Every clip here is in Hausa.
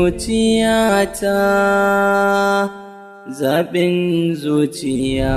zuciyata, zaɓin zuciya.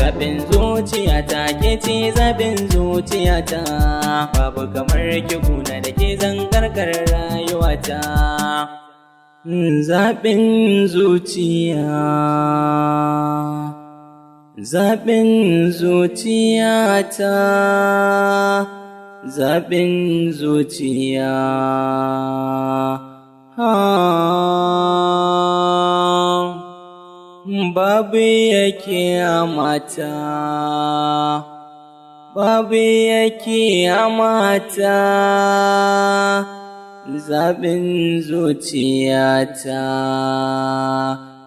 Zabin zuciyata ke ce zabin zuciyata, babu kamar ki kuna da ke zangarkar rayuwata. Zabin zuciya, zabin zuciyata, zabin zuciya. Babu yake a mata, babu yake a mata, zaɓin zuciyata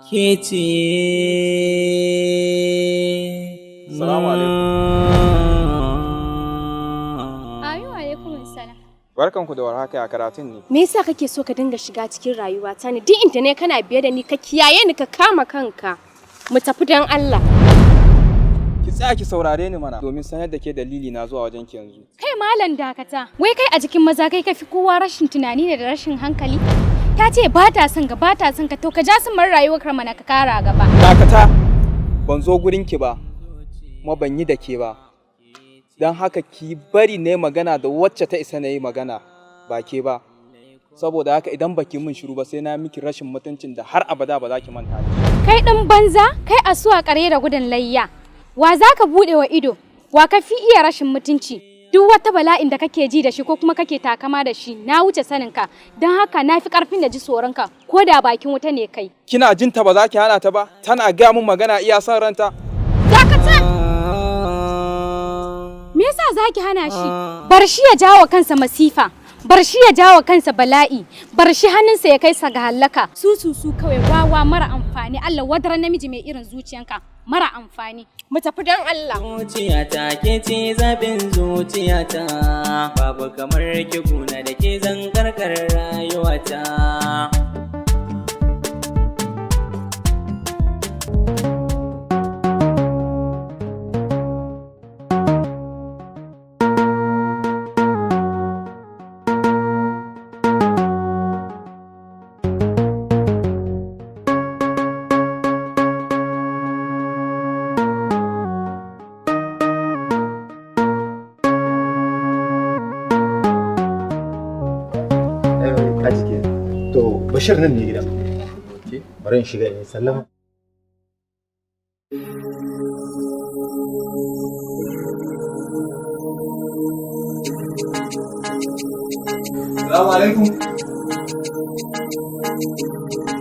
ke ce. Salamu alaikum. Barkanku da warhaka, a karatun ne. Me yasa kake so ka dinga shiga cikin rayuwata ne? Duk inda ne kana biye da ni, ka kiyaye ni, ka kama kanka. Mu tafi dan Allah. Ki tsaya ki saurare ni mana domin sanar da ke dalili na zuwa wajen ki yanzu. Kai malam dakata. Wai kai a jikin maza kai kafi kowa rashin tunani ne da rashin hankali? Ta ce ba ta son ka, ba ta son ka, to ka ja sun mar rayuwar mana ka kara gaba. Dakata. Ban zo gurin ki ba. Kuma ban yi da ke ba. Don haka ki bari ne magana da wacce ta isa na yi magana ba ke ba. Saboda haka idan baki min shiru ba sai na miki rashin mutuncin da har abada ba za ki manta da shi. Kai ɗin banza, kai asuwa kare da gudun layya. Wa za ka buɗe wa ido? Wa ka fi iya rashin mutunci? Duk wata bala'in da kake ji da shi ko kuma kake takama da shi na wuce saninka. Don haka na fi ƙarfin da ji tsoronka ko da bakin wuta ne kai. Kina jin ta ba za ki hana ta ba? Tana ga min magana iya son ranta. Dakata! Me yasa zaki hana shi? Bar shi ya jawo kansa masifa. Bar shi ya jawo kansa bala'i. Bar shi hannunsa ya kai sa ga halaka. Su kawai wawa mara amfani. Allah wadar namiji mai irin zuciyanka mara amfani. Mu tafi don Allah. Zuciyata ke ce zabin zuciyata, babu kamar ki kuna da ke zangarkar rayuwata. Bashir nan ne gidan. Bari in shiga in sallama. Salamu alaikum.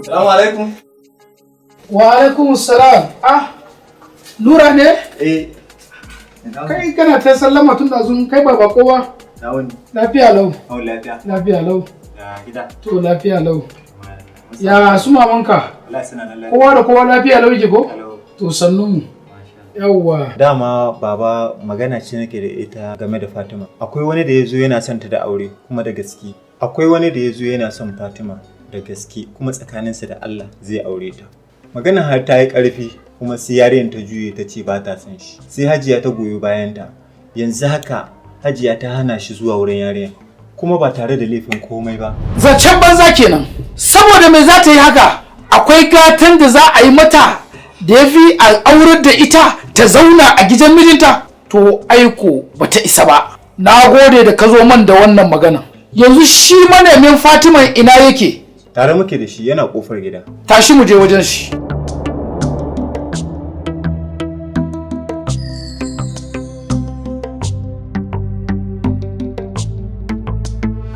Salamu alaikum. Wa alaikum salam. Ah, Nura ne? Kai kana ta sallama tun da zun kai ba bako ba. Lafiya lau. Lafiya. Lafiya lau. Gida. To lafiya lau. Ya su mamanka? Allah suna nan lafiya. Kowa da kowa lafiya lau yake ko? To sannu mu. Yawwa. Dama baba magana ce nake da ita game da Fatima. Akwai wani da yazo yana son ta da aure kuma da gaske. Akwai wani da yazo yana son Fatima da gaske kuma tsakaninsa da Allah zai aure ta. Maganar har ta yi ƙarfi kuma sai yarinyar ta juye ta ce ba ta son shi. Sai Hajiya ta goyi bayanta. Yanzu haka Hajiya ta hana shi zuwa wurin yarinyar kuma ba tare da laifin komai ba. Zancen banza kenan. Saboda me za ta yi haka? Akwai gatan da za a yi mata da ya fi aurar da ita ta zauna a gidan mijinta? To aiko bata isa ba. Na gode da ka zo man da wannan magana. Yanzu shi manemin Fatima ina yake? Tare muke da shi yana kofar gida. Tashi mu je wajen shi.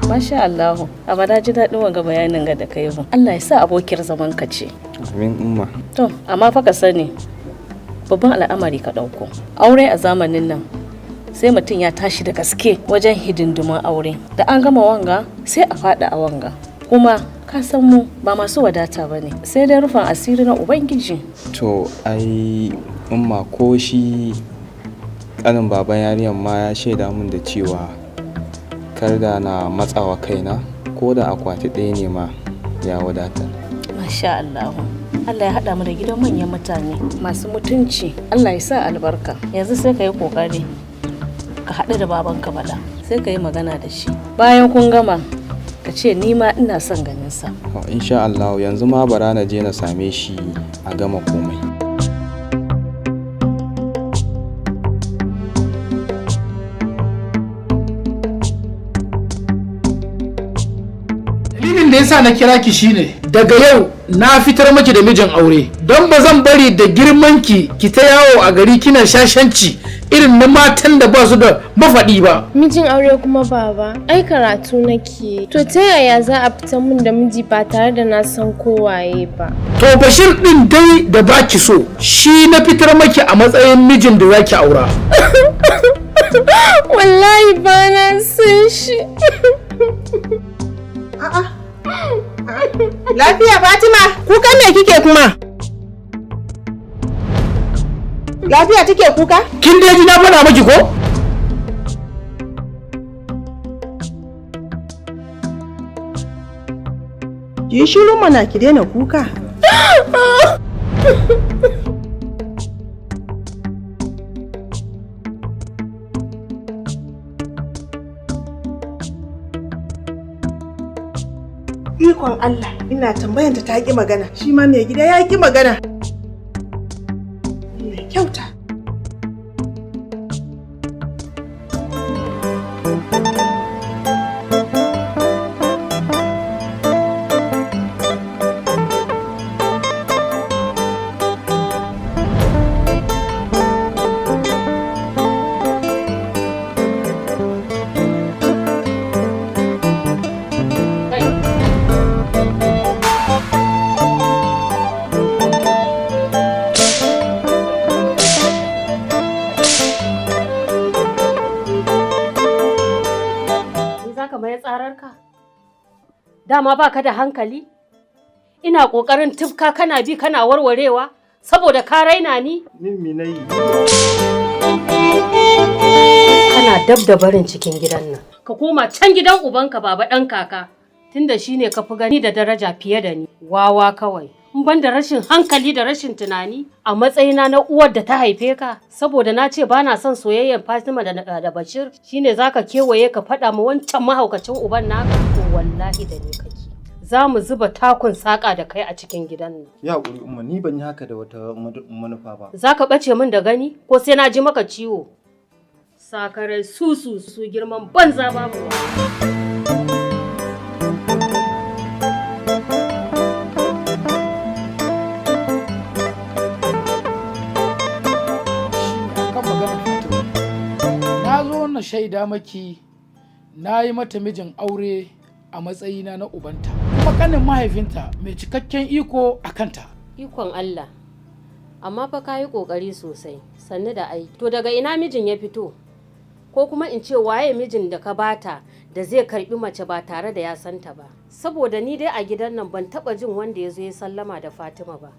Masha Allah, abada ji daɗin wanga bayanin ga da kai mu. Allah ya sa abokiyar zaman ka ce. Amin umma. To, amma fa ka sani babban al'amari ka ɗauko. Aure a zamanin nan sai mutum ya tashi da gaske wajen hidindimin aure. Da an gama wanga sai a faɗa a wanga. Kuma ka san mu ba masu wadata ba ne. Sai dai rufin asiri na Ubangiji. To ai umma ko shi ƙanin baban yarinyar ma ya shaida min da cewa kar da na matsawa kaina ko da akwati ɗaya ne ma ya wadatar. Masha Allah. Allah ya haɗa mu da gidan manyan mutane masu mutunci. Allah ya sa albarka. Yanzu sai ka yi ƙoƙari ka haɗu da babanka Bala. Sai ka yi magana da shi. Bayan kun gama ka ce ni ma ina son ganin sa. Insha Allah yanzu ma bara na je na same shi a gama komai. Da yasa na kira ki shine daga yau na fitar maki da mijin aure don ba zan bari da girman ki ta yawo a gari kina shashanci irin na matan da ba su da mafaɗi ba. Mijin aure kuma baba ai karatu nake, to ta yaya za a fitar min da miji ba tare da na san kowaye ba? To Bashir din dai da baki so shi na fitar maki a matsayin mijin da zaki aura. Wallahi ba na san shi. A'a. Lafiya Fatima, kuka me kike kuma? Lafiya take kuka? Kin dai ji na faɗa miki ko? Ki shiru mana ki daina kuka. Ikon Allah, ina tambayanta ta ƙi magana, shi ma mai gida ya ƙi magana. Mai kyauta. Dama ba ka da hankali? Ina ƙoƙarin tufka kana bi kana warwarewa saboda ka raina ni? Mimmi na yi. Kana dab da barin cikin gidan nan. Ka koma can gidan ubanka baba ɗan kaka. Tunda shi ne ka fi gani da daraja fiye da ni. Wawa kawai. In ban da rashin hankali da rashin tunani a matsayina na uwar da ta haife ka saboda na ce ba na son soyayyar Fatima da Bashir shine zaka kewaye ka faɗa ma wancan mahaukacin uban naka to wallahi da ni kake za mu zuba takun saka da kai a cikin gidan nan. Ya haƙuri umma ni ban yi haka da wata manufa ba. Zaka ɓace min da gani ko sai na ji maka ciwo? Sakarai su girman banza babu. Na shaida maki na yi mata mijin aure a matsayina na ubanta kuma kanin mahaifinta mai cikakken iko a kanta. Ikon Allah, amma fa ka yi ƙoƙari sosai sannu da aiki. To daga ina mijin ya fito? Ko kuma in ce waye mijin da ka bata da zai karbi mace ba tare da ya santa ba? Saboda ni dai a gidan nan ban taɓa jin wanda ya zo ya sallama da Fatima ba.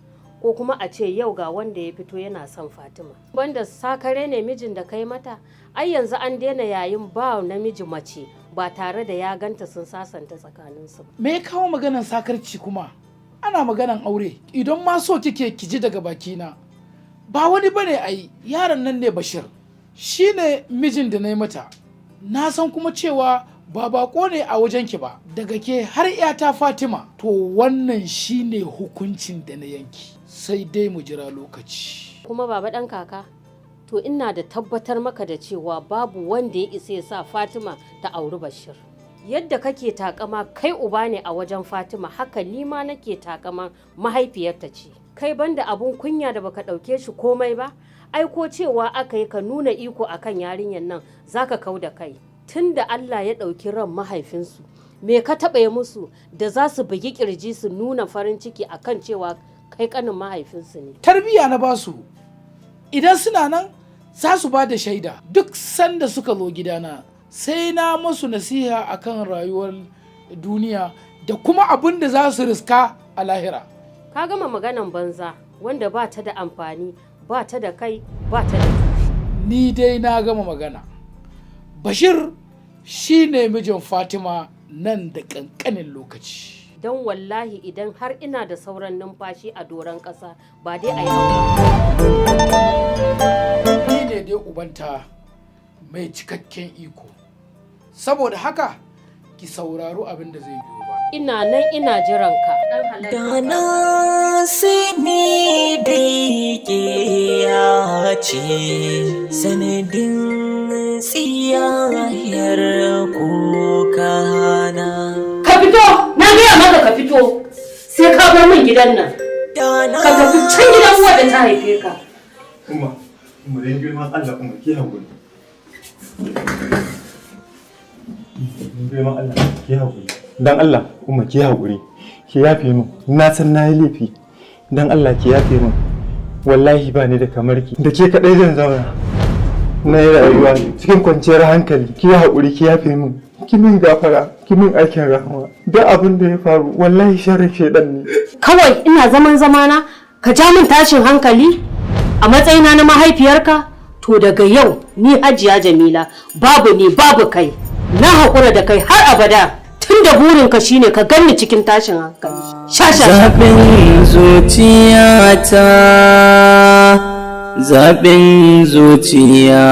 Ko kuma a ce yau ga wanda ya fito yana son Fatima. Banda sakare ne mijin da kai mata, ai yanzu an daina yayin ba namiji mace ba tare da ya ganta sun sasanta tsakaninsu ba. Me ya kawo maganan sakarci kuma? Ana maganan aure. Idan ma so kike ki ji daga bakina. Ba wani bane ai, yaron nan ne Bashir. Shi ne mijin da na yi mata. Na san kuma cewa ba bako ne a wajenki ba. Daga ke har 'yata Fatima. To wannan shi ne hukuncin da na yanki. Sai dai mu jira lokaci. Kuma baba ɗan kaka, to ina da tabbatar maka da cewa babu wanda ya isa ya sa Fatima ta auri Bashir. Yadda kake takama kai uba ne a wajen Fatima, haka ni ma nake takama mahaifiyarta ce. Kai banda abun kunya da baka ɗauke shi komai ba, aiko cewa aka yi ka nuna iko akan yarinyar nan zaka kau da kai. Tunda Allah ya ɗauki ran mahaifinsu, me ka taɓa musu da za su bugi ƙirji su nuna farin ciki akan cewa kai ƙanin mahaifinsu ne? Tarbiyya na basu. Idan suna nan za su ba da shaida. Duk sanda suka zo gidana sai na musu nasiha akan rayuwar duniya da kuma abin da za su riska a lahira. Ka gama maganan banza wanda ba ta da amfani, ba ta da kai, ba ta da tushe. Ni dai na gama magana. Bashir shi ne mijin Fatima nan da ƙanƙanin lokaci. Don wallahi idan har ina da sauran numfashi a doron ƙasa ba dai a yi Ni ne dai ubanta mai cikakken iko. Saboda haka ki sauraro abin da zai biyo ba. Ina nan ina jiran ka. Da na sani dai ke ya ce sanadin tsiyayar kokana. Ka fito! Na gaya maka ka fito! Sai ka bar min gidan nan. Ka tafi can gidan uwa da ta haife ka. Umma dai girman Allah umma ki haƙuri. Girman Allah ki haƙuri. Dan Allah umma ki haƙuri. Ki yafe min. Na san na yi laifi. Dan Allah ki yafe min. Wallahi ba ni da kamar ki. Da ke kaɗai zan zauna. Na yi rayuwa cikin kwanciyar hankali. Ki haƙuri ki yafe min. Ki min gafara, ki min aikin rahama. Duk abin da ya faru wallahi sharri shedan ne. Kawai ina zaman zamana ka ja min tashin hankali a matsayina na mahaifiyarka, to daga yau ni Hajiya Jamila babu ni babu kai. Na haƙura da kai har abada. Tunda burinka shine ka ganni cikin tashin hankali. Zabin zuciyata, zabin zuciya.